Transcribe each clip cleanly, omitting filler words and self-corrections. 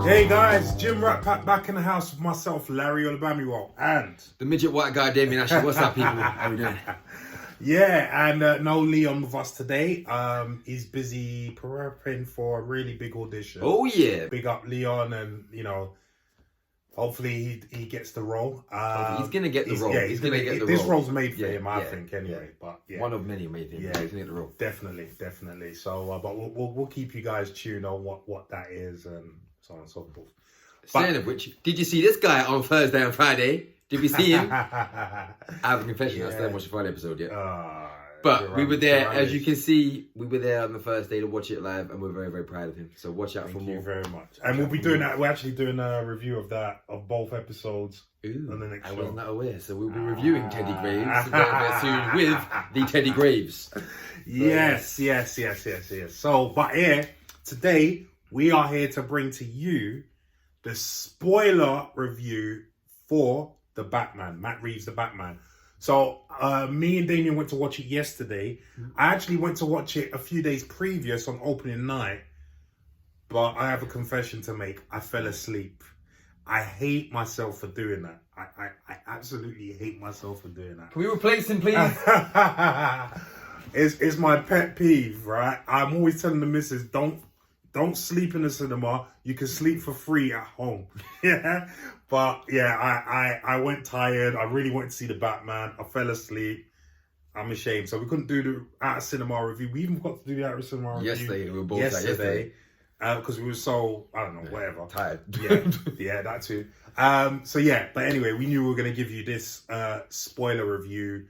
Hey guys, Jim Rat Pack back in the house with myself, Larry Olabamiwo, and the midget white guy, Damien. Actually, what's up, people? How we doing? yeah, and no Leon with us today. He's busy preparing for a really big audition. Oh yeah, big up Leon, and hopefully he gets the role. he's gonna get the role. Yeah, he's gonna get the role. This role's made for him, I think. Anyway, but yeah, one of many made for him. Yeah, he's gonna get the role. Definitely. So, but we'll keep you guys tuned on what that is and so on and so forth. Saying of which, did you see this guy on Thursday and Friday? Did we see him? I have a confession. I still haven't watched the Friday episode yet. But we were there, as you can see, we were there on the first day to watch it live, and we're very, very proud of him. So watch out for more. Thank you very much. And we'll be doing that. We're actually doing a review of both episodes. Ooh, on the next show. I was not aware. So we'll be reviewing Teddy Graves very soon with the Teddy Graves. Yes. So, but here, today, we are here to bring to you the spoiler review for The Batman, Matt Reeves' The Batman. So, me and Damien went to watch it yesterday. I actually went to watch it a few days previous on opening night, but I have a confession to make. I fell asleep. I hate myself for doing that. I absolutely hate myself for doing that. Can we replace him, please? It's my pet peeve, right? I'm always telling the missus, don't sleep in the cinema. You can sleep for free at home. Yeah. But yeah, I went tired. I really wanted to see The Batman. I fell asleep. I'm ashamed. So we couldn't do the out of cinema review. We even got to do the out of cinema review yesterday. We were both yesterday. Because we were so, I don't know, whatever. Tired. Yeah, that too. So yeah, but anyway, we knew we were going to give you this spoiler review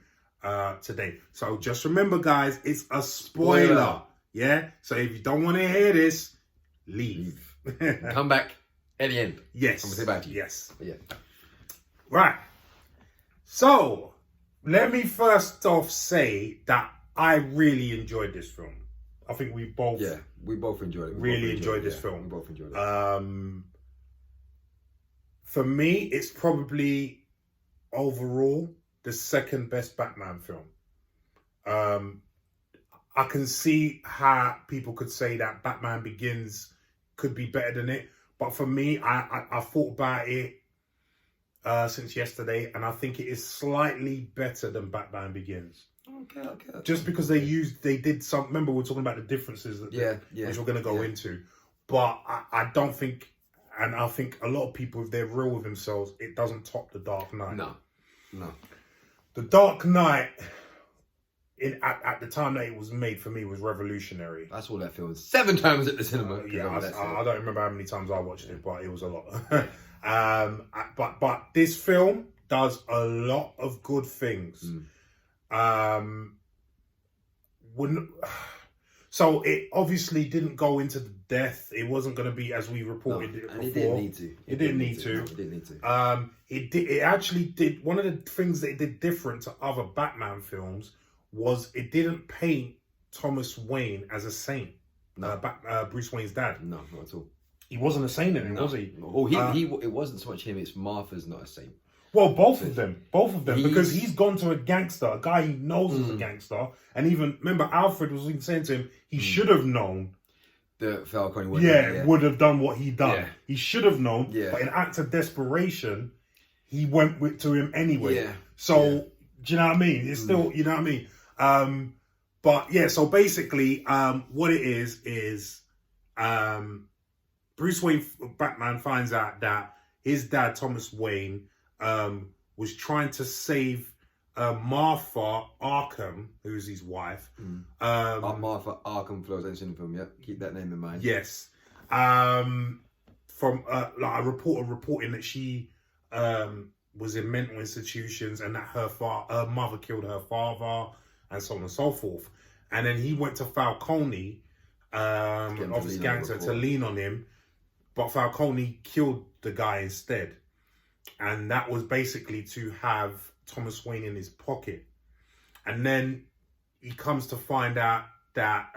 today. So just remember, guys, it's a spoiler. Yeah? So if you don't want to hear this, leave. Come back at the end. Yes. I'm going to say bye to you. Yes. Yeah. Right. So, let me first off say that I really enjoyed this film. I think we both... Yeah, we both enjoyed it. Really enjoyed this film. We both enjoyed it. For me, it's probably overall the second best Batman film. I can see how people could say that Batman Begins could be better than it. But for me, I thought about it since yesterday, and I think it is slightly better than Batman Begins. Okay. Just because they did some. Remember, we were talking about the differences that which we're going to go into. But I don't think, and I think a lot of people, if they're real with themselves, it doesn't top The Dark Knight. No. The Dark Knight, at the time that it was made, for me, was revolutionary. I saw that film 7 times at the cinema. I don't remember how many times I watched it, but it was a lot. But this film does a lot of good things. So it obviously didn't go into the death. It wasn't going to be as we reported it before. It didn't need to. It didn't need to. It actually did. One of the things that it did different to other Batman films was it didn't paint Thomas Wayne as a saint. No. Bruce Wayne's dad. No, not at all. He wasn't a saint in it, was he? Oh, it wasn't so much him. It's Martha's not a saint. Well, both of them, because he's gone to a gangster, a guy he knows is a gangster, and even remember Alfred was even saying to him he should have known. The Falcone would have done what he done. Yeah. He should have known, but in act of desperation, he went to him anyway. Yeah. So do you know what I mean? It's still, you know what I mean. But yeah, so basically, what it is Bruce Wayne, Batman, finds out that his dad Thomas Wayne was trying to save Martha Arkham, who's his wife. Martha Arkham flows into the film, yeah? Keep that name in mind. Yes. From like a reporter reporting that she was in mental institutions and that her mother killed her father and so on and so forth. And then he went to Falcone, office gangster, to lean on him. But Falcone killed the guy instead. And that was basically to have Thomas Wayne in his pocket. And then he comes to find out that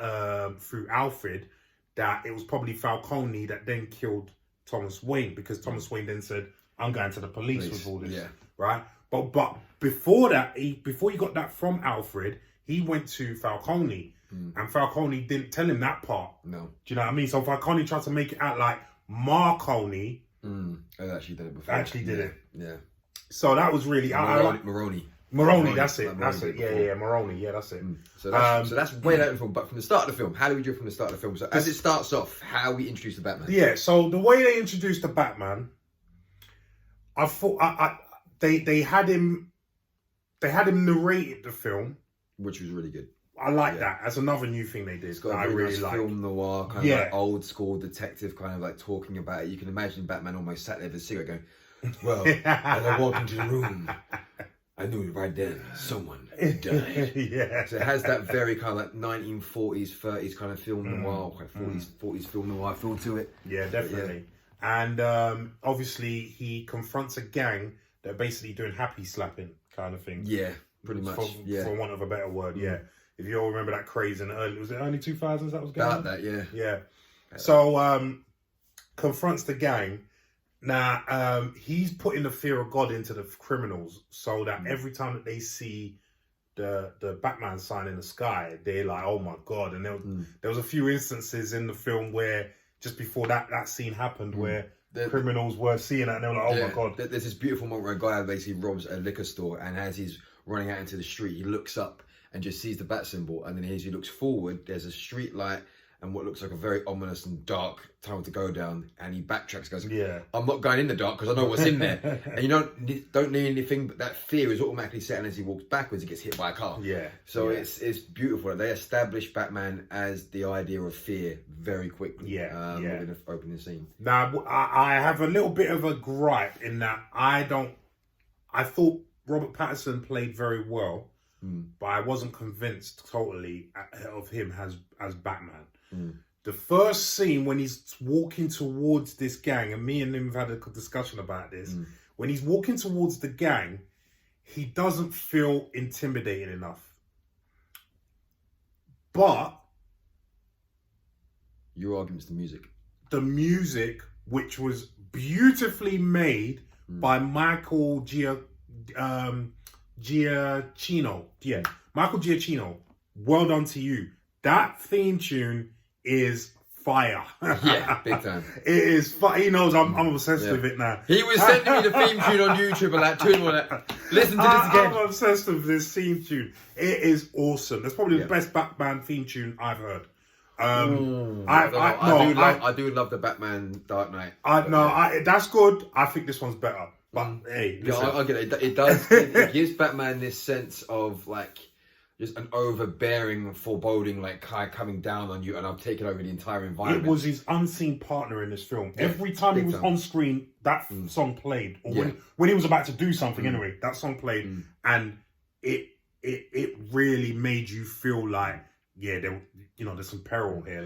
through Alfred, that it was probably Falcone that then killed Thomas Wayne, because Thomas Wayne then said, I'm going to the police with all this, right? But before that, before he got that from Alfred, he went to Falcone, and Falcone didn't tell him that part. No. Do you know what I mean? So Falcone tried to make it out like Marconi actually did it before. Actually did it. Yeah. So that was really Maroney, that's it. That's it. Yeah, Maroney. Yeah, that's it. So that's way out of the film. But from the start of the film, how do we do it from the start of the film? So as it starts off, how we introduce the Batman. Yeah. So the way they introduced the Batman, I thought they had him narrated the film, which was really good. I like that. That's another new thing they did. It's got that a I really nice like. film noir, kind of like old school detective, kind of like talking about it. You can imagine Batman almost sat there with a cigarette going, well, as I walked into the room, I knew right then someone died. Yeah. So it has that very kind of like 1940s, 30s kind of film noir, 40s film noir feel to it. Yeah, definitely. Yeah. And obviously he confronts a gang that are basically doing happy slapping kind of thing. Yeah, pretty much. For want of a better word, yeah. If you all remember that craze in was it early 2000s that was going on? That, yeah. Yeah. So confronts the gang. Now, he's putting the fear of God into the criminals so that every time that they see the Batman sign in the sky, they're like, oh my God. And there was a few instances in the film where just before that scene happened where criminals were seeing that and they were like, oh my God. There's this beautiful moment where a guy basically robs a liquor store, and as he's running out into the street, he looks up and just sees the bat symbol, and then as he looks forward, there's a street light and what looks like a very ominous and dark tunnel to go down, and he backtracks, goes, I'm not going in the dark because I know what's in there. And you don't need anything, but that fear is automatically set, and as he walks backwards, he gets hit by a car. So it's beautiful. They establish Batman as the idea of fear very quickly. Within the opening scene. Now, I have a little bit of a gripe in that I thought Robert Pattinson played very well, but I wasn't convinced totally of him as Batman. The first scene when he's walking towards this gang, and me and him have had a discussion about this, when he's walking towards the gang, he doesn't feel intimidating enough. But your argument's the music. The music, which was beautifully made by Michael Giacchino. Yeah, Michael Giacchino. Well done to you. That theme tune is fire. Yeah, big time. It is fire. He knows I'm obsessed with it now. He was sending me the theme tune on YouTube and like tune on it. Listen to this again. I'm obsessed with this theme tune. It is awesome. That's probably the best Batman theme tune I've heard. I do love the Batman Dark Knight. That's good. I think this one's better. But hey, listen. I get it. It does. It gives Batman this sense of like just an overbearing foreboding, like coming down on you, and I've taken over the entire environment. It was his unseen partner in this film. Yeah, every time he was on screen, that song played. Or when he was about to do something, anyway, that song played, and it really made you feel like, there's some peril here,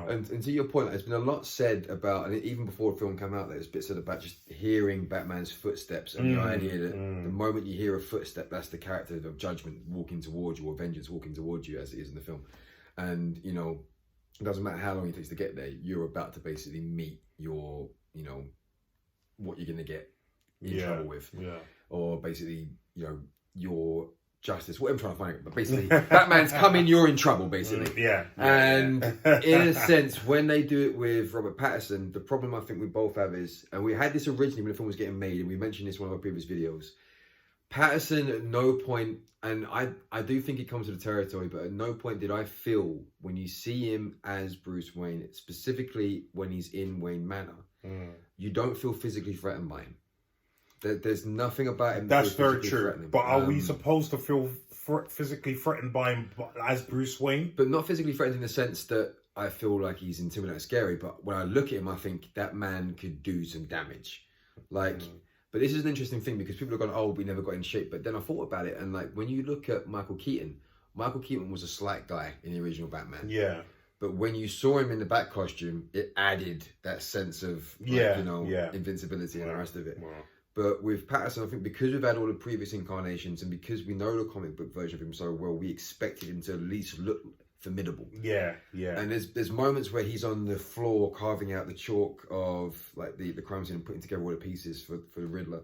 And to your point, there's been a lot said about, and even before the film came out, there's bits said about just hearing Batman's footsteps and the idea that the moment you hear a footstep, that's the character of judgment walking towards you, or vengeance walking towards you, as it is in the film. And it doesn't matter how long it takes to get there, you're about to basically meet your, what you're gonna get in trouble with, or basically, your justice, what I'm trying to find, but basically Batman's coming, you're in trouble, basically. And in a sense, when they do it with Robert Pattinson, the problem I think we both have is, and we had this originally when the film was getting made, and we mentioned this in one of our previous videos, Pattinson at no point, and I do think he comes to the territory, but at no point did I feel when you see him as Bruce Wayne, specifically when he's in Wayne Manor, you don't feel physically threatened by him. There's nothing about him. That's very true. But are we supposed to feel physically threatened by him as Bruce Wayne? But not physically threatened in the sense that I feel like he's intimidating and scary. But when I look at him, I think that man could do some damage. But this is an interesting thing because people are going, oh, we never got in shape. But then I thought about it. And like when you look at Michael Keaton was a slight guy in the original Batman. Yeah. But when you saw him in the Bat costume, it added that sense of invincibility and the rest of it. But with Pattinson, I think because we've had all the previous incarnations and because we know the comic book version of him so well, we expected him to at least look formidable. Yeah. And there's moments where he's on the floor carving out the chalk of like the crime scene and putting together all the pieces for the Riddler.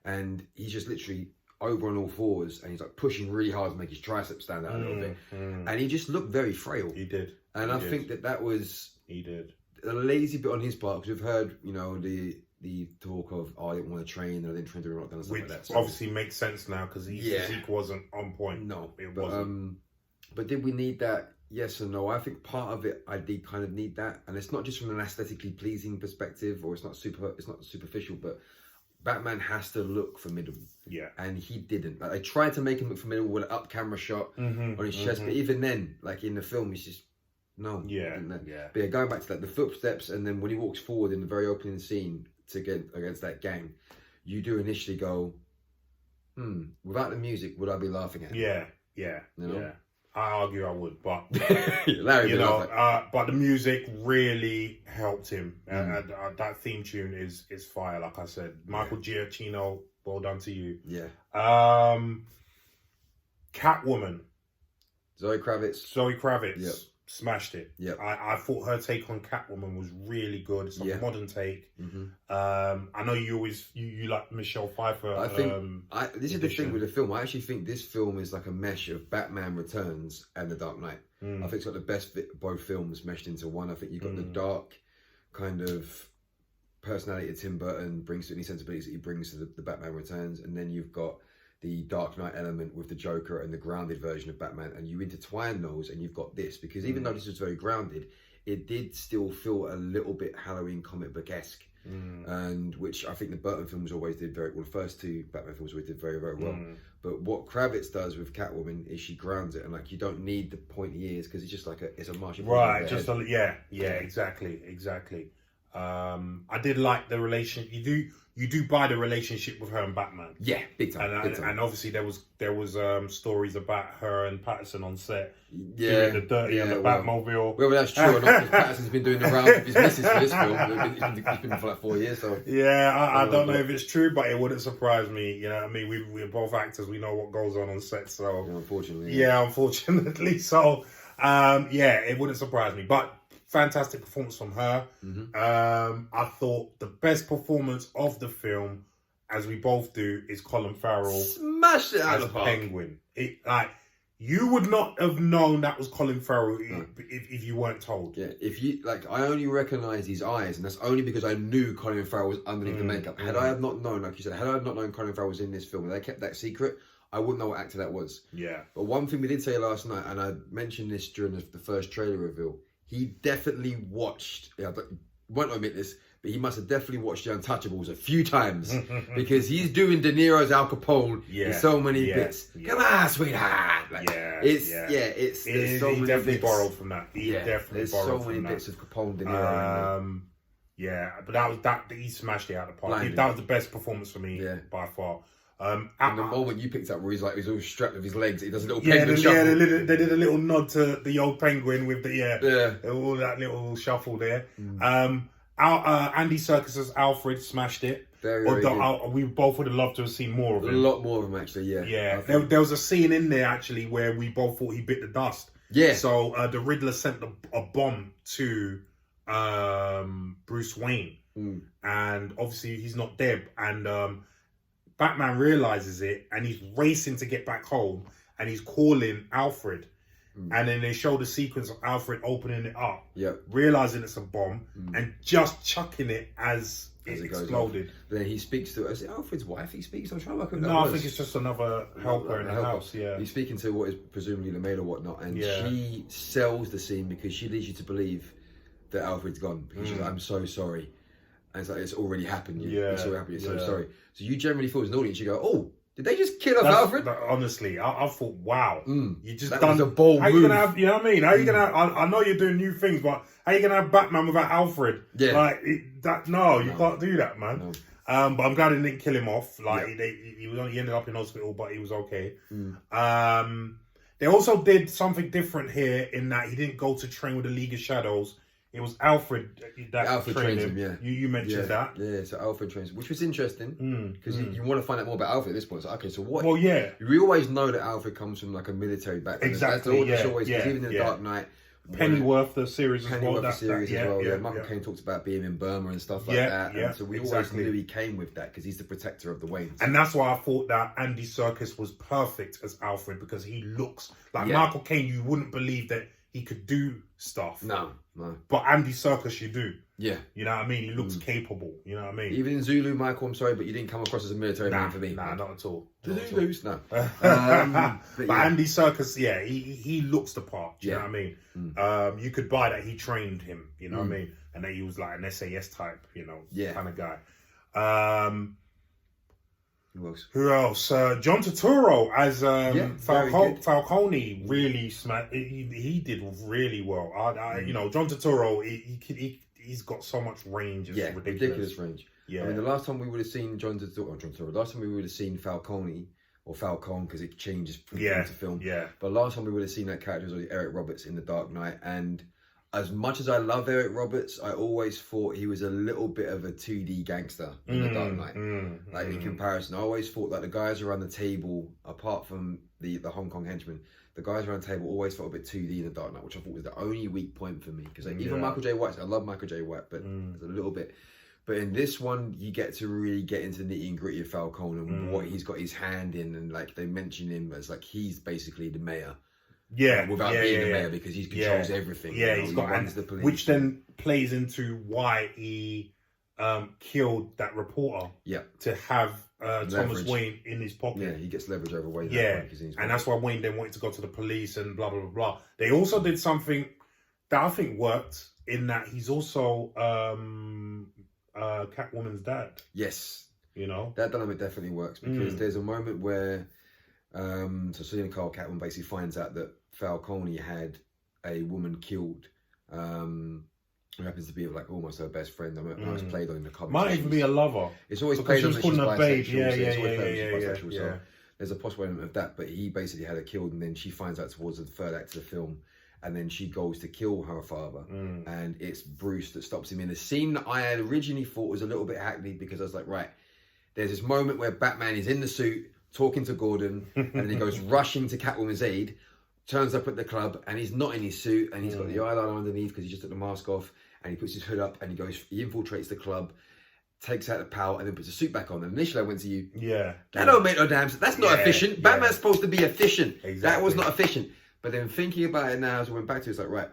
And he's just literally over on all fours and he's like pushing really hard to make his triceps stand out a little bit. And he just looked very frail. He did. And I think that was... He did. a lazy bit on his part, because we've heard, you know, the talk of, I didn't want to train, and I didn't train to rock down and stuff Which like that. So, obviously makes sense now, because his physique wasn't on point. No, it wasn't. But did we need that? Yes and no. I think part of it, I did kind of need that, and it's not just from an aesthetically pleasing perspective, or it's not superficial, but Batman has to look formidable. Yeah. And he didn't. Like, I tried to make him look formidable with an up camera shot on his chest, but even then, like in the film, he's just no. Yeah. But yeah, going back to that, the footsteps, and then when he walks forward in the very opening scene to get against that gang, you do initially go, without the music, would I be laughing at him? Yeah. You know? Yeah. I argue I would, but Larry, you know, but the music really helped him. That theme tune is fire, like I said. Michael Giacchino, well done to you. Yeah. Catwoman. Zoe Kravitz. Smashed it. Yeah. I thought her take on Catwoman was really good. It's a modern take. I know you like Michelle Pfeiffer. I think this is the thing with the film. I actually think this film is like a mesh of Batman Returns and The Dark Knight. I think it's got the best bit of both films meshed into one. I think you've got the dark kind of personality that Tim Burton brings to any sensibilities that he brings to the Batman Returns, and then you've got the Dark Knight element with the Joker and the grounded version of Batman, and you intertwine those, and you've got this, because even though this was very grounded, it did still feel a little bit Halloween comic book-esque, and which I think the Burton films always did very well. The first two Batman films always did very, very well. But what Kravitz does with Catwoman is she grounds it, and like you don't need the pointy ears, because it's just like it's a Martian. Right, just exactly. I did like the relation. You do buy the relationship with her and Batman. Yeah, big time. And obviously there was stories about her and Patterson on set doing the dirty and the Batmobile. Whether that's true or not, because Patterson's been doing the rounds with his missus for this film. He's been for like 4 years. So I don't know if it's true, but it wouldn't surprise me. You know what I mean? We're both actors. We know what goes on set. So unfortunately. Unfortunately. So it wouldn't surprise me. But fantastic performance from her. I thought the best performance of the film, as we both do, is Colin Farrell. Smashed it out of the park. Penguin. You would not have known that was Colin Farrell if you weren't told. Yeah, if you I only recognise his eyes, and that's only because I knew Colin Farrell was underneath the makeup. Had I have not known, like you said, had I have not known Colin Farrell was in this film, and they kept that secret, I wouldn't know what actor that was. Yeah. But one thing we did say last night, and I mentioned this during the first trailer reveal, he definitely watched, I won't admit this, but he must have definitely watched The Untouchables a few times, because he's doing De Niro's Al Capone in so many bits. Come on, sweetheart. There's so many definitely bits. Borrowed from that. There's so many bits of Capone, De Niro. But he smashed it out of the park. That was the best performance for me by far. And the moment you picked up where he's all strapped with his legs, he does a little penguin shuffle. They did a little nod to the old penguin with all that little shuffle there. Andy Serkis's Alfred smashed it. Very good. We both would have loved to have seen more of him. A lot more of him, actually, Yeah. There was a scene in there, actually, where we both thought he bit the dust. Yeah. So the Riddler sent a bomb to Bruce Wayne. And obviously he's not dead. And Batman realizes it, and he's racing to get back home, and he's calling Alfred. And then they show the sequence of Alfred opening it up, realizing it's a bomb, and just chucking it as it exploded. Then he speaks to, is it Alfred's wife he speaks to? I'm trying to work out I think it's just another helper in the house. He's speaking to what is presumably the maid or whatnot, and she sells the scene because she leads you to believe that Alfred's gone, because she's like, I'm so sorry. And it's like, it's already happened. It's already happened. You're so sorry. So you generally feel as an audience, you go, oh, did they just kill off Alfred? Honestly, I thought, wow. You just that was a bold move. You gonna have, you know what I mean? How you gonna have, I know you're doing new things, but how you gonna have Batman without Alfred? Yeah. You can't do that, man. No. But I'm glad they didn't kill him off. He ended up in hospital, but he was okay. They also did something different here in that he didn't go to train with the League of Shadows. It was Alfred that trained him. You mentioned that. Yeah, so Alfred trains him, which was interesting, because you want to find out more about Alfred at this point. So, okay, so what? Well, yeah. We always know that Alfred comes from like a military background. Exactly, That's always, even in the Dark Knight. Pennyworth, the series as well. Michael Caine talked about being in Burma and stuff like that. And so we always knew he came with that, because he's the protector of the Waynes. And that's why I thought that Andy Serkis was perfect as Alfred, because he looks like Michael Caine. You wouldn't believe that he could do stuff. No. But Andy Serkis, you do. Yeah. You know what I mean? He looks capable. You know what I mean? Even in Zulu, Michael, I'm sorry, but you didn't come across as a military man for me. Nah, not at all. The Zulus, no. But yeah. Andy Serkis, yeah, he looks the part. Do you know what I mean? You could buy that he trained him. You know what I mean? And that he was like an SAS type, you know, kind of guy. Who else? John Turturro as Falcone really smacked. He did really well. You know, John Turturro, he's got so much range. It's ridiculous range. Yeah. I mean, the last time we would have seen John Turturro, last time we would have seen Falcone or Falcone because it changes from film to film. Yeah. But last time we would have seen that character was Eric Roberts in The Dark Knight, and as much as I love Eric Roberts, I always thought he was a little bit of a 2D gangster in The Dark Knight. In comparison, I always thought that the guys around the table, apart from the Hong Kong henchmen, the guys around the table always felt a bit 2D in The Dark Knight, which I thought was the only weak point for me. Because even Michael J. White, I love Michael J. White, but it's a little bit. But in this one, you get to really get into the nitty and gritty of Falcone and what he's got his hand in, and like they mention him as like he's basically the mayor. Without being the mayor, because he controls everything. Yeah, he's got runs the police. Which then plays into why he killed that reporter. Yeah. To have Thomas Wayne in his pocket. Yeah, he gets leverage over Wayne. Yeah, and that's why Wayne then wanted to go to the police and blah blah blah blah. They also did something that I think worked in that he's also Catwoman's dad. Yes. You know? That dynamic definitely works because there's a moment where so Selena Kyle, Catwoman, basically finds out that Falcone had a woman killed who happens to be like almost her best friend. I mean, it's played on in the comics. Might even be a lover. It's always played on that she's bisexual. Yeah. There's a possible element of that, but he basically had her killed, and then she finds out towards the third act of the film, and then she goes to kill her father, and it's Bruce that stops him in the scene that I had originally thought was a little bit hackneyed, because I was like, right, there's this moment where Batman is in the suit talking to Gordon, and then he goes rushing to Catwoman's aid, turns up at the club, and he's not in his suit, and he's got the eyeliner underneath because he just took the mask off, and he puts his hood up, and he infiltrates the club, takes out the power, and then puts the suit back on. And initially I went to you, that don't make no damn sense. That's not efficient. Batman's supposed to be efficient. Exactly. That was not efficient. But then thinking about it now, as I went back to it, it's like, right,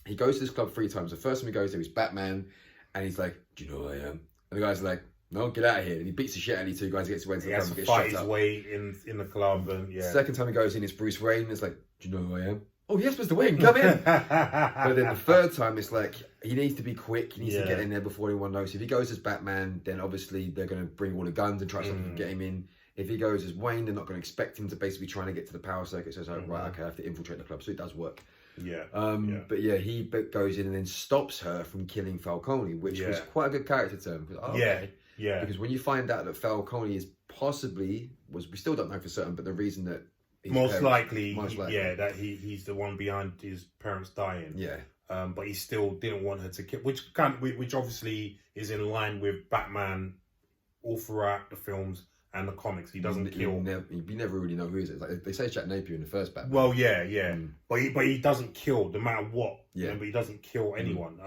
he goes to this club 3 times. The first time he goes there, he's Batman, and he's like, do you know who I am? And the guy's like, no, get out of here. And he beats the shit out of these 2 guys, gets away to the club and gets shot up. He has to fight his way in the club. And Second time he goes in, it's Bruce Wayne. It's like, do you know who I am? Oh, yes, Mr. Wayne, come in. But then the third time, it's like, he needs to be quick. He needs to get in there before anyone knows. If he goes as Batman, then obviously they're going to bring all the guns and try something to get him in. If he goes as Wayne, they're not going to expect him to basically trying to get to the power circuit. So it's like, right, okay, I have to infiltrate the club. So it does work. But yeah, he goes in and then stops her from killing Falcone, which was quite a good character turn. Because when you find out that Falcone is possibly, we still don't know for certain, but the reason that most likely, that he's the one behind his parents dying. But he still didn't want her to kill, which obviously is in line with Batman all throughout the films and the comics. He doesn't kill. You never really know who he is. Like, they say Jack Napier in the first Batman. Well, but he doesn't kill no matter what. But he doesn't kill anyone.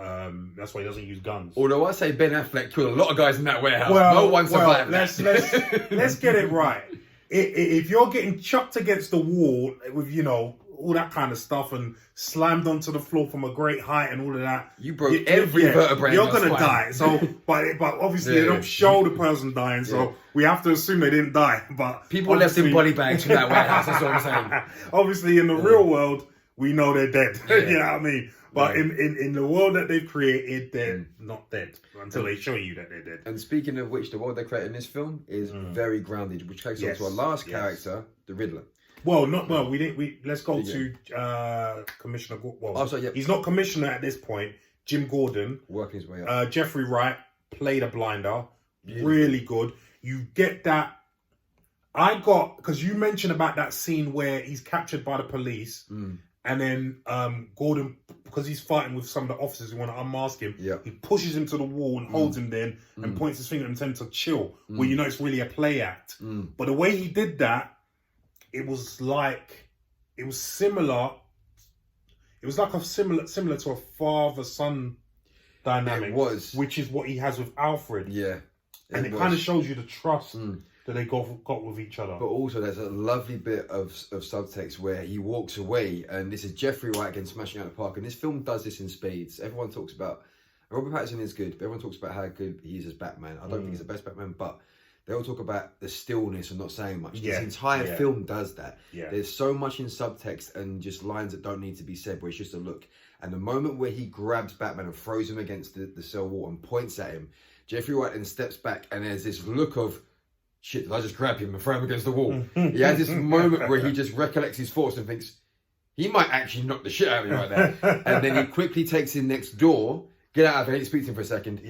That's why he doesn't use guns. Although I say Ben Affleck killed a lot of guys in that warehouse. No one survived. Let's get it right. If you're getting chucked against the wall with all that kind of stuff and slammed onto the floor from a great height and all of that, you broke every vertebrae. You're gonna die. So, but obviously they don't show the person dying, so we have to assume they didn't die. But people left in body bags from that warehouse. That's what I'm saying. Obviously, in the real world, we know they're dead. You know what I mean? But in the world that they've created, they're not dead until they show you that they're dead. And speaking of which, the world they created in this film is very grounded, which takes us to our last character, the Riddler. Well, let's go to Commissioner. He's not commissioner at this point. Jim Gordon, working his way up. Jeffrey Wright played a blinder, really good. You get that. Because you mentioned about that scene where he's captured by the police. And then Gordon, because he's fighting with some of the officers who want to unmask him, he pushes him to the wall and holds him there and points his finger and tells him to chill. Well, it's really a play act. But the way he did that, it was similar. It was like similar to a father-son dynamic. It was, which is what he has with Alfred. Yeah, and it kind of shows you the trust that they got with each other. But also, there's a lovely bit of subtext where he walks away, and this is Jeffrey Wright again smashing out the park. And this film does this in spades. Everyone talks about Robert Pattinson is good, but everyone talks about how good he is as Batman. I don't think he's the best Batman, but they all talk about the stillness and not saying much. This entire film does that. Yeah. There's so much in subtext and just lines that don't need to be said, where it's just a look. And the moment where he grabs Batman and throws him against the cell wall and points at him, Jeffrey Wright then steps back, and there's this look of, shit, did I just grab him and throw him against the wall? He has this moment where he just recollects his thoughts and thinks, he might actually knock the shit out of me right there. And then he quickly takes him next door, get out of here, speaks to him for a second,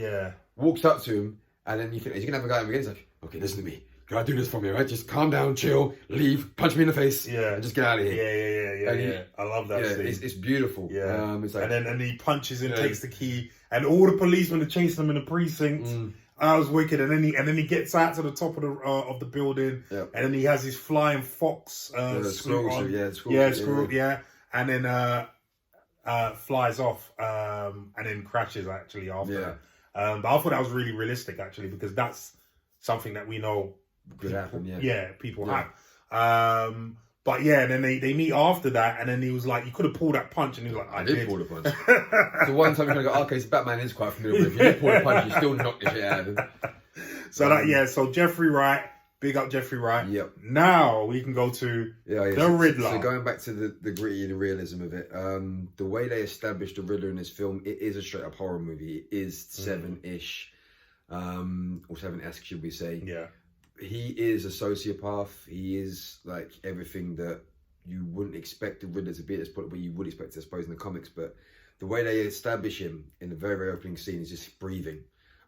walks up to him, and then you think, he's going to have a guy at him again. He's like, okay, listen to me. You gotta do this for me, right? Just calm down, chill, leave, punch me in the face, and just get out of here. Yeah. I love that scene. It's beautiful. Yeah. It's like, and then he punches him, takes the key, and all the policemen are chasing him in the precinct. I was wicked, and then he gets out to the top of the building, and then he has his flying fox suit on. And then flies off, and then crashes actually after. But I thought that was really realistic actually, because that's something that we know could happen. People have. But then they meet after that, and then he was like, "You could have pulled that punch," and he was like, "I did pull the punch." The one time you're gonna go, "Okay, so Batman is quite familiar with. If you did pull the punch, you still knocked the shit out of him." So so Jeffrey Wright, big up Jeffrey Wright. Yep. Now we can go to the Riddler. So going back to the gritty, the realism of it, the way they established the Riddler in this film, it is a straight up horror movie. It is 7-ish, or 7-esque, should we say? Yeah. He is a sociopath. He is like everything that you wouldn't expect the Riddler to be at this point, but you would expect, I suppose, in the comics. But the way they establish him in the very, very opening scene is just breathing.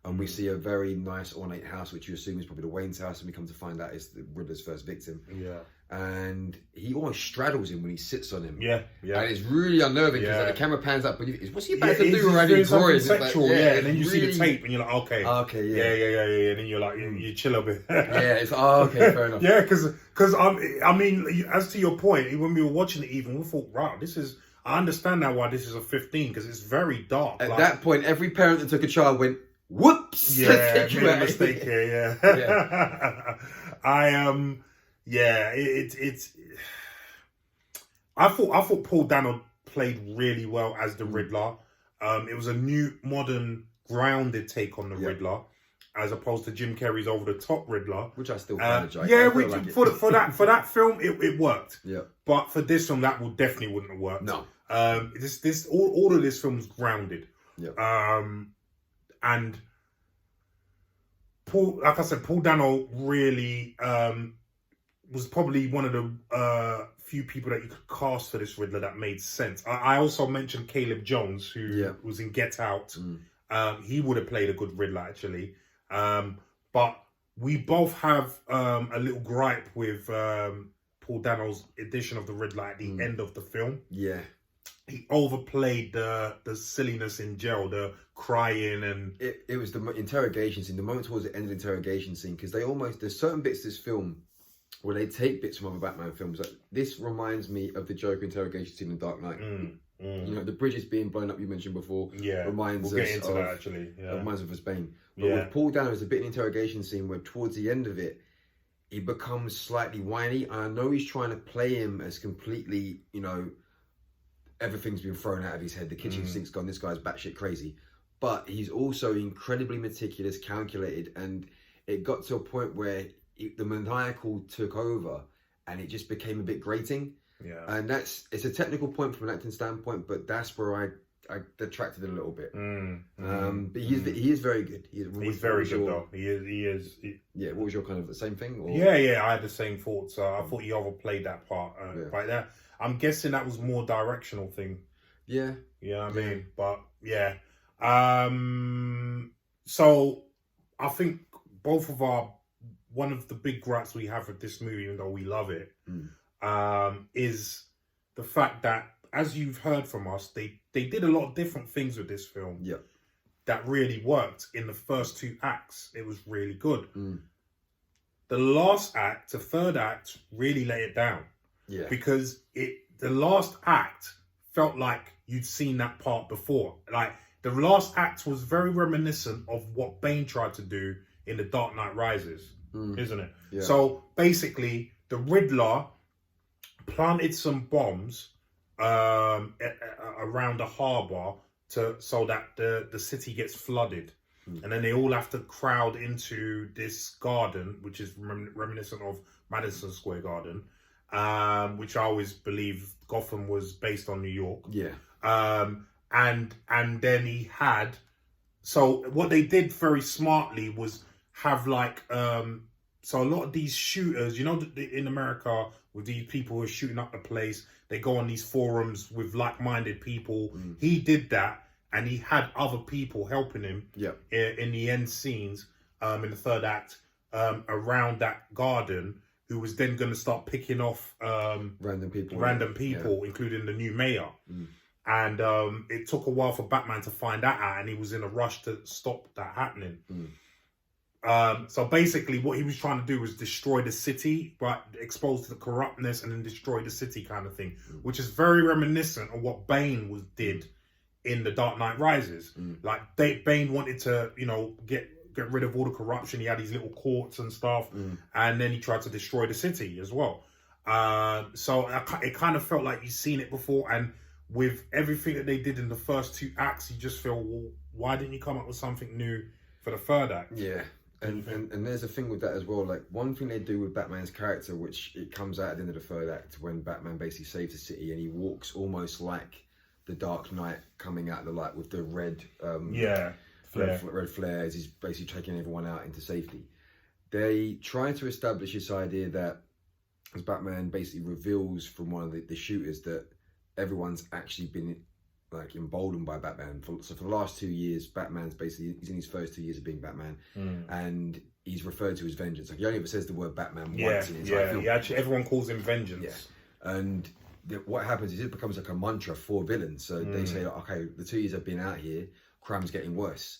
And we see a very nice ornate house, which you assume is probably the Wayne's house, and we come to find out is the Riddler's first victim. Yeah. And he almost straddles him when he sits on him. Yeah. And it's really unnerving because like, the camera pans up, but what's he about to do already? It's something sexual, and then you see the tape, and you're like, okay. Yeah. And then you're like, you chill a bit. It's okay, fair enough. Yeah, because I mean, as to your point, when we were watching it, even we thought, wow, I understand now why this is a 15, because it's very dark. At that point, every parent that took a child went, whoops! Yeah, made a mistake here. I thought Paul Dano played really well as the Riddler. It was a new, modern, grounded take on the Riddler, as opposed to Jim Carrey's over the top Riddler, which I still kind of like. For that film, it worked. Yeah, but for this film, that definitely wouldn't have worked. No, all of this film's grounded. Yeah. And Paul Dano really was probably one of the few people that you could cast for this Riddler that made sense. I also mentioned Caleb Jones, who was in Get Out. He would have played a good Riddler, actually. But we both have a little gripe with Paul Dano's edition of the Riddler at the end of the film. Yeah. He overplayed the silliness in jail, the crying, and it was the interrogation scene, the moment towards the end of the interrogation scene, because there's certain bits of this film where they take bits from other Batman films. Like, this reminds me of the Joker interrogation scene in Dark Knight. You know, the bridges being blown up, you mentioned before. Yeah, reminds we'll us get into that actually. Yeah, reminds us of Bane. But with Paul Dano, there's a bit in the interrogation scene where towards the end of it, he becomes slightly whiny. And I know he's trying to play him as completely, everything's been thrown out of his head. The kitchen sink's gone. This guy's batshit crazy. But he's also incredibly meticulous, calculated, and it got to a point where the maniacal took over, and it just became a bit grating. Yeah, and it's a technical point from an acting standpoint, but that's where I detracted it a little bit. But he is very good. He's very good though. He is. Yeah. What was your kind of the same thing? Or? Yeah. I had the same thoughts. I thought he overplayed that part right there. I'm guessing that was more directional thing. Yeah. You know what I mean? But yeah. So I think one of the big gripes we have with this movie, even though we love it, is the fact that, as you've heard from us, they did a lot of different things with this film. Yeah. That really worked. In the first 2 acts, it was really good. The last act, the third act, really let it down. Yeah. Because the last act felt like you'd seen that part before. Like, the last act was very reminiscent of what Bane tried to do in The Dark Knight Rises, isn't it? Yeah. So basically, the Riddler planted some bombs around the harbour so that the city gets flooded. And then they all have to crowd into this garden, which is reminiscent of Madison Square Garden, which I always believe Gotham was based on New York. Yeah. And then he had... So what they did very smartly was have like... so a lot of these shooters, you know, in America, with these people who are shooting up the place, they go on these forums with like-minded people. He did that. And he had other people helping him in the end scenes, in the third act, around that garden, who was then going to start picking off random people, including the new mayor. And it took a while for Batman to find that out, and he was in a rush to stop that happening. So basically what he was trying to do was destroy the city, but expose the corruptness and then destroy the city kind of thing, which is very reminiscent of what Bane did in The Dark Knight Rises. Like Bane wanted to, you know, get rid of all the corruption. He had these little courts and stuff, and then he tried to destroy the city as well. So it kind of felt like you've seen it before, and with everything that they did in the first two acts, you just feel, well, why didn't you come up with something new for the third act? Yeah. And there's a thing with that as well. Like, one thing they do with Batman's character, which it comes out at the end of the third act, when Batman basically saves the city and he walks almost like the Dark Knight coming out of the light with the red red flare as he's basically taking everyone out into safety. They try to establish this idea that, as Batman basically reveals from one of the shooters, that everyone's actually been like emboldened by Batman. So for the last 2 years, Batman's basically, he's in his first 2 years of being Batman, and he's referred to as Vengeance. Like, he only ever says the word Batman once in his life. Yeah, actually, everyone calls him Vengeance. Yeah. And what happens is it becomes like a mantra for villains. So they say, okay, the 2 years I've been out here, crime's getting worse.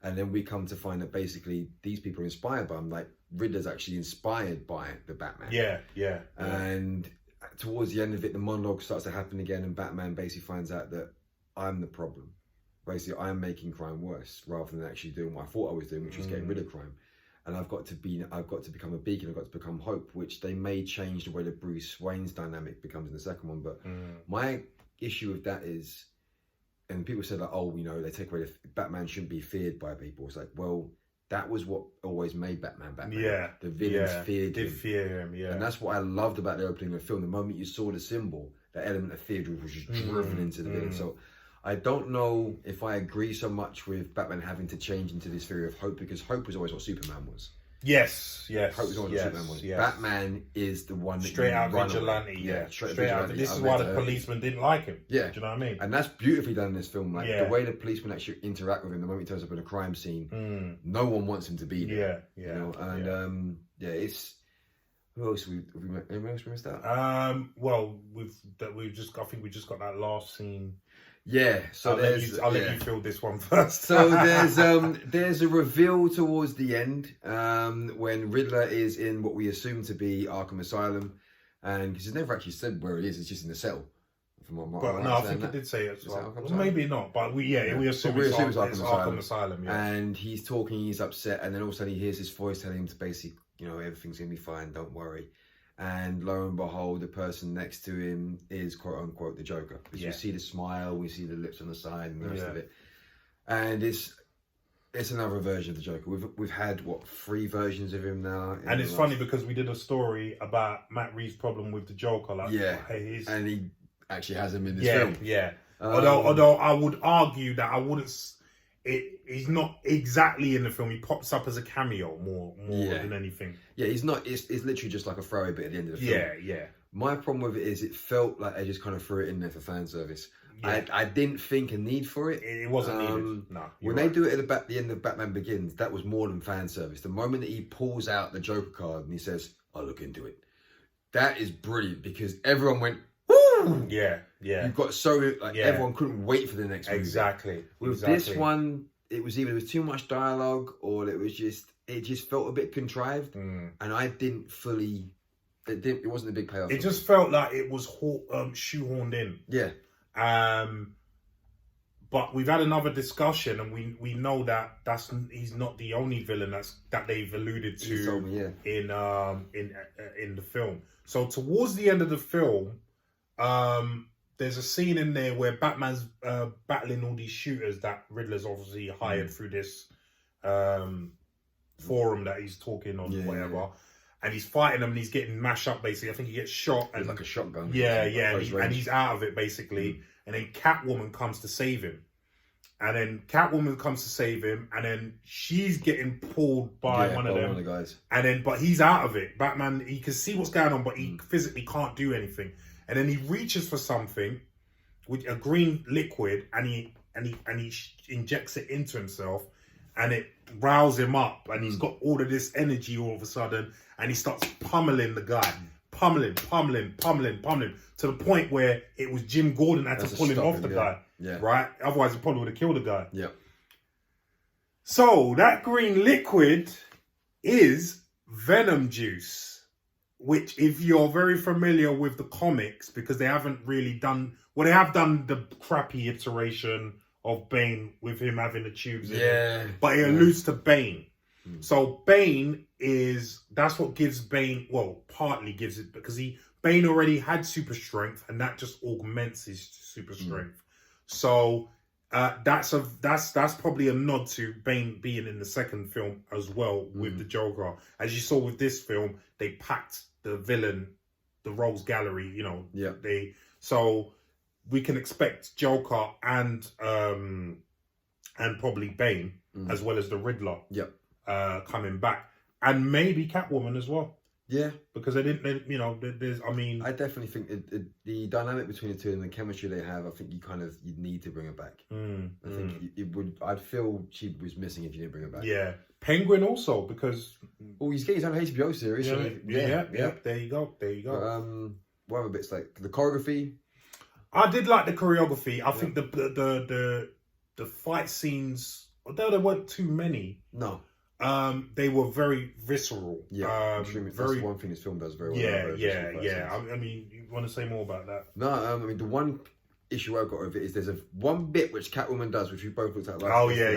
And then we come to find that basically these people are inspired by him. Like, Riddler's actually inspired by the Batman. Yeah. And towards the end of it, the monologue starts to happen again, and Batman basically finds out that I'm the problem. Basically, I'm making crime worse rather than actually doing what I thought I was doing, which was getting rid of crime. And I've got to become a beacon. I've got to become hope, which they may change the way that Bruce Wayne's dynamic becomes in the second one. But my issue with that is, and people said like, oh, you know, they take away Batman shouldn't be feared by people. It's like, well, that was what always made Batman Batman. Yeah. The villains feared him. Fear him, yeah. And that's what I loved about the opening of the film. The moment you saw the symbol, that element of fear was just driven into the villain. So I don't know if I agree so much with Batman having to change into this theory of hope, because hope was always what Superman was. Yes. Hope was always what Superman was. Batman is the one that straight out vigilante. Yeah, straight out. This is why the policeman didn't like him. Yeah. Do you know what I mean? And that's beautifully done in this film. Like, the way the policemen actually interact with him, the moment he turns up in a crime scene, no one wants him to be there. Yeah. You know? And it's... Who else anyone else we missed out? Well, we've just, I think we just got that last scene. Yeah, so I'll let you fill this one first. So there's a reveal towards the end, when Riddler is in what we assume to be Arkham Asylum, and because it's never actually said where it is, it's just in the cell. I think it did say it. Well, maybe not, but we assume it's Arkham Asylum. Yeah. And he's talking, he's upset, and then all of a sudden he hears his voice telling him to basically, you know, everything's gonna be fine, don't worry. And lo and behold, the person next to him is quote unquote the Joker. Because you see the smile, we see the lips on the side, and the rest of it. And it's another version of the Joker. We've had 3 versions of him now. And it's funny because we did a story about Matt Reeves' problem with the Joker. Like, and he actually has him in this film. Yeah. Although I would argue that I wouldn't. He's not exactly in the film. He pops up as a cameo more than anything. Yeah, he's not. It's literally just like a throwaway bit at the end of the film. Yeah. My problem with it is it felt like they just kind of threw it in there for fan service. Yeah. I didn't think a need for it. It wasn't needed. No. When they do it at the end of Batman Begins, that was more than fan service. The moment that he pulls out the Joker card and he says, "I'll look into it," that is brilliant because everyone went, "Woo!" Yeah. You got so everyone couldn't wait for the next movie. Exactly. With this one, it was either too much dialogue or it just felt a bit contrived, and I didn't fully. It wasn't a big payoff. It just felt like it was shoehorned in. Yeah. But we've had another discussion, and we know that he's not the only villain that they've alluded to in the film. So towards the end of the film, there's a scene in there where Batman's battling all these shooters that Riddler's obviously hired through this forum that he's talking on, whatever. And he's fighting them, and he's getting mashed up. Basically, I think he gets shot. And it's like a shotgun. Yeah, and he's out of it basically. And then Catwoman comes to save him. And then Catwoman comes to save him, and then she's getting pulled by one of the guys. And then, but he's out of it. Batman, he can see what's going on, but he physically can't do anything. And then he reaches for something with a green liquid, and he injects it into himself, and it riles him up, and he's got all of this energy all of a sudden, and he starts pummeling the guy. Pummeling, to the point where it was Jim Gordon had to pull him off the guy. Yeah. Right? Otherwise, he probably would have killed the guy. Yeah. So, that green liquid is venom juice, which, if you're very familiar with the comics, because they haven't really done... Well, they have done the crappy iteration of Bane with him having the tubes in him. But it alludes to Bane. So Bane that's what gives Bane, well, partly gives it, because Bane already had super strength, and that just augments his super strength. So that's probably a nod to Bane being in the second film as well with the Joker. As you saw with this film, they packed the villain, the rogues gallery, you know. Yeah. So we can expect Joker and probably Bane as well as the Riddler. Yep. Coming back, and maybe Catwoman as well. Yeah, because I definitely think the dynamic between the two and the chemistry they have, I think you need to bring her back. I think it would. I'd feel she was missing if you didn't bring her back. Yeah, Penguin also, because he's getting his own HBO series. Yeah. There you go. But, what other bits, like the choreography? I did like the choreography. I think the fight scenes, although there weren't too many. No. They were very visceral. Yeah, that's one thing this film does very well. Yeah. I mean, you want to say more about that? No, I mean, the one issue I've got with it is there's one bit which Catwoman does, which we both looked at last. Oh yeah.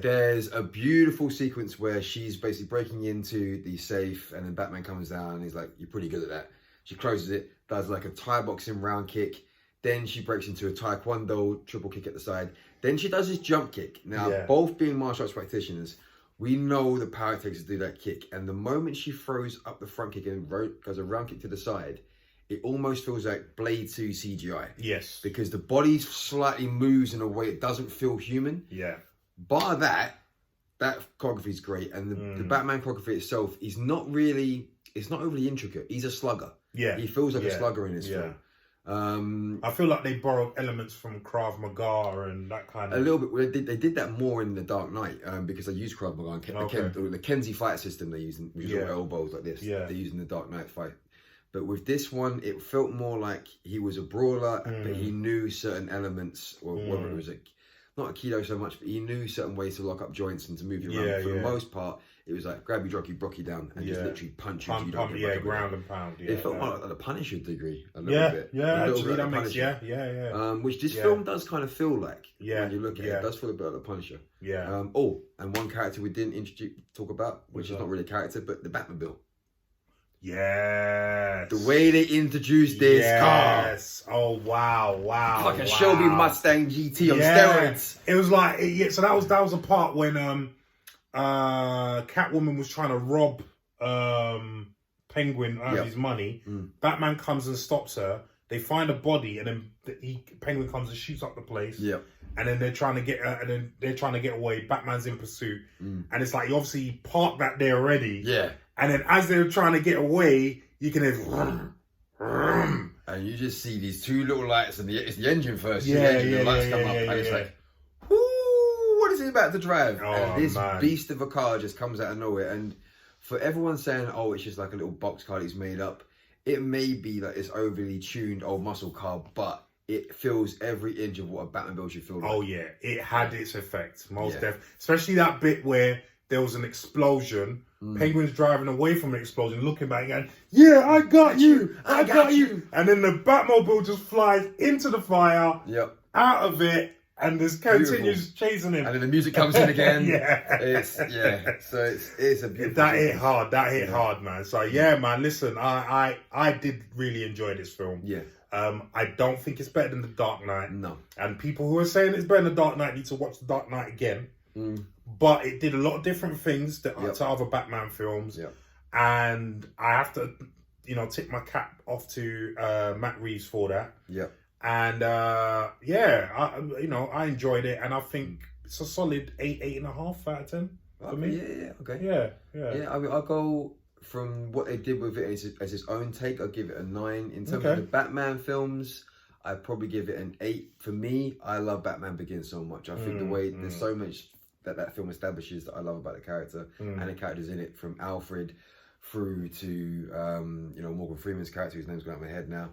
There's a beautiful sequence where she's basically breaking into the safe, and then Batman comes down, and he's like, "You're pretty good at that." She closes it, does like a Thai boxing round kick. Then she breaks into a Taekwondo triple kick at the side. Then she does this jump kick. Now, both being martial arts practitioners, we know the power it takes to do that kick. And the moment she throws up the front kick and goes a round kick to the side, it almost feels like Blade 2 CGI. Yes. Because the body slightly moves in a way it doesn't feel human. Yeah. Bar that choreography is great. And the Batman choreography itself is not overly intricate. He's a slugger. Yeah. He feels like a slugger in this film. I feel like they borrowed elements from Krav Maga and that kind of... A little bit. They did that more in The Dark Knight because they used Krav Maga. And the Kenzie fight system they used, which is all elbows like this, they used in The Dark Knight fight. But with this one, it felt more like he was a brawler, but he knew certain elements, or whether it was not a kilo so much, but he knew certain ways to lock up joints and to move you around. For the most part, it was like grab you, drop you, brock you down, and just literally punch you. Ground and pound. It felt like the Punisher degree a little bit. Actually, that makes which this film does kind of feel like. When you look at it, it does feel a bit like the Punisher. Yeah. And one character we didn't talk about, which is not really a character, but the Batmobile. Yes. The way they introduced this car. Yes. Oh wow. Like a Shelby Mustang GT on steroids. It was like so that was a part when Catwoman was trying to rob Penguin out of his money. Batman comes and stops her. They find a body, and then Penguin comes and shoots up the place. Yeah. And then they're trying to get away. Batman's in pursuit, and it's like you obviously parked that there already. Yeah. And then as they're trying to get away, you can hear and you just see these two little lights, and it's the engine first. The lights come up, and it's like, whoo, what is he about to drive? And this beast of a car just comes out of nowhere. And for everyone saying, oh, it's just like a little box car he's made up, it may be like this overly tuned old muscle car, but it feels every inch of what a Batmobile should feel like. Oh yeah, it had its effect, especially that bit where there was an explosion. Penguin's driving away from the explosion, looking back and going, I got you. And then the Batmobile just flies into the fire, out of it, And this continues chasing him. And then the music comes in again. Yeah. So it's a beautiful That hit hard. That hit hard, man. So yeah, man, listen, I did really enjoy this film. Yeah. I don't think it's better than The Dark Knight. No. And people who are saying it's better than The Dark Knight need to watch The Dark Knight again. But it did a lot of different things to other Batman films. Yep. And I have to, tip my cap off to Matt Reeves for that. Yep. And I enjoyed it, and I think it's a solid 8.5 out of 10 for me. Okay. Yeah. I'll go from what they did with it as its own take. I'll give it a 9. In terms of the Batman films, I'd probably give it an 8. For me, I love Batman Begins so much. I think the way there's so much that film establishes that I love about the character and the characters in it, from Alfred through to Morgan Freeman's character, whose name's going out of my head now.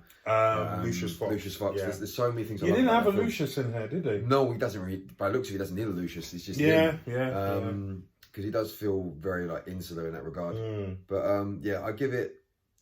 Lucius Fox. Yeah. There's so many things. You didn't have a Lucius in here, did they? No, he doesn't really. By looks of it, he doesn't need a Lucius. It's just because he does feel very insular in that regard. But I give it.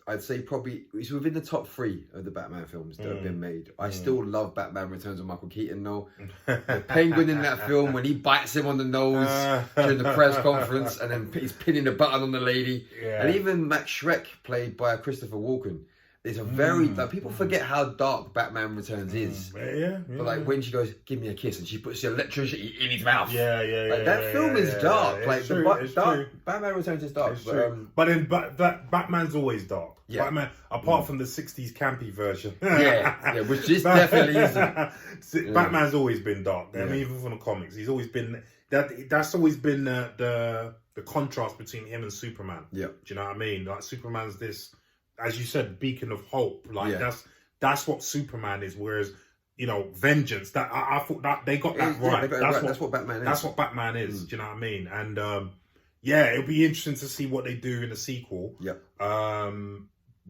I'd say probably it's within the top 3 of the Batman films that have been made. I still love Batman Returns of Michael Keaton though. The Penguin in that film, when he bites him on the nose during the press conference and then he's pinning the button on the lady. Yeah. And even Max Schreck, played by Christopher Walken. It's a very people forget how dark Batman Returns is. But when she goes, "Give me a kiss," and she puts the electricity in his mouth. That film is dark. Batman Returns is dark. But Batman's always dark. Yeah. Batman, apart from the '60s campy version. Which is definitely easy. Batman's always been dark. I mean, even from the comics, he's always been that's always been the contrast between him and Superman. Yeah. Do you know what I mean? Like, Superman's this, as you said, beacon of hope. That's what Superman is. Whereas, vengeance. That I thought that they got that right. That's what Batman is. That's what Batman is. Do you know what I mean? And it'll be interesting to see what they do in the sequel. Yeah.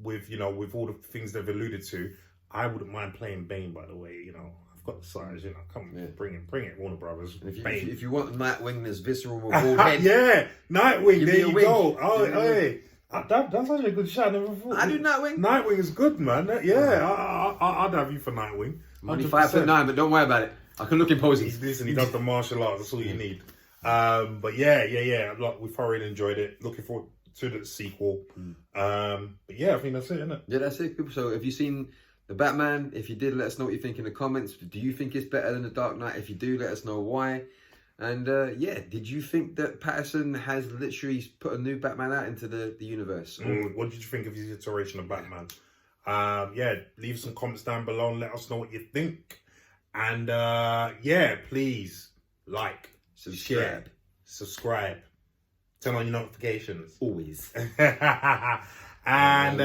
With all the things they've alluded to, I wouldn't mind playing Bane. By the way, I've got the size. Come bring it, Warner Brothers. If you want Nightwing as visceral with bald head, Nightwing. There you go. Oh, hey. That's actually a good shot. I never thought. I do Nightwing. Nightwing is good, man. I'd have you for Nightwing. I'm only 5'9", but don't worry about it. I can look imposing. He does the martial arts. That's all you need. But yeah. Look, we thoroughly enjoyed it. Looking forward to the sequel. But yeah, I think that's it, isn't it? Yeah, that's it, people. So, have you seen the Batman? If you did, let us know what you think in the comments. Do you think it's better than The Dark Knight? If you do, let us know why. And did you think that Patterson has literally put a new Batman out into the universe? What did you think of his iteration of Batman? Leave some comments down below and let us know what you think. And please like, share, subscribe, turn on your notifications. Always. And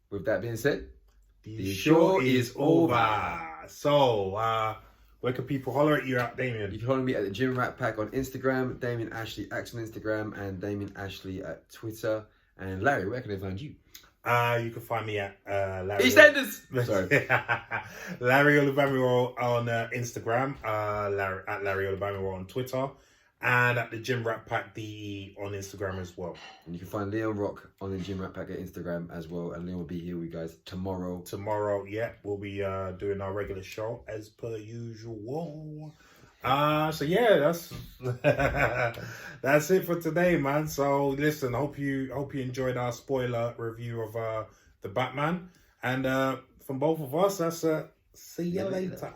with that being said, the show is over. So, where can people holler at you at, Damien? You can holler me at the Gym Rat Pack on Instagram, Damien Ashley X on Instagram, and Damien Ashley at Twitter. And Larry, where can they find you? You can find me at Larry. EastEnders! Sorry. Larry Olubamiro on Instagram, Larry Olubamiro on Twitter, and at the Gym Rat Pack DE on Instagram as well. And you can find Leon Rock on the Gym Rat Pack at Instagram as well. And Leon will be here with you guys tomorrow. We'll be doing our regular show as per usual. That's that's it for today, man. So listen, hope you enjoyed our spoiler review of the Batman. And from both of us, that's see you later.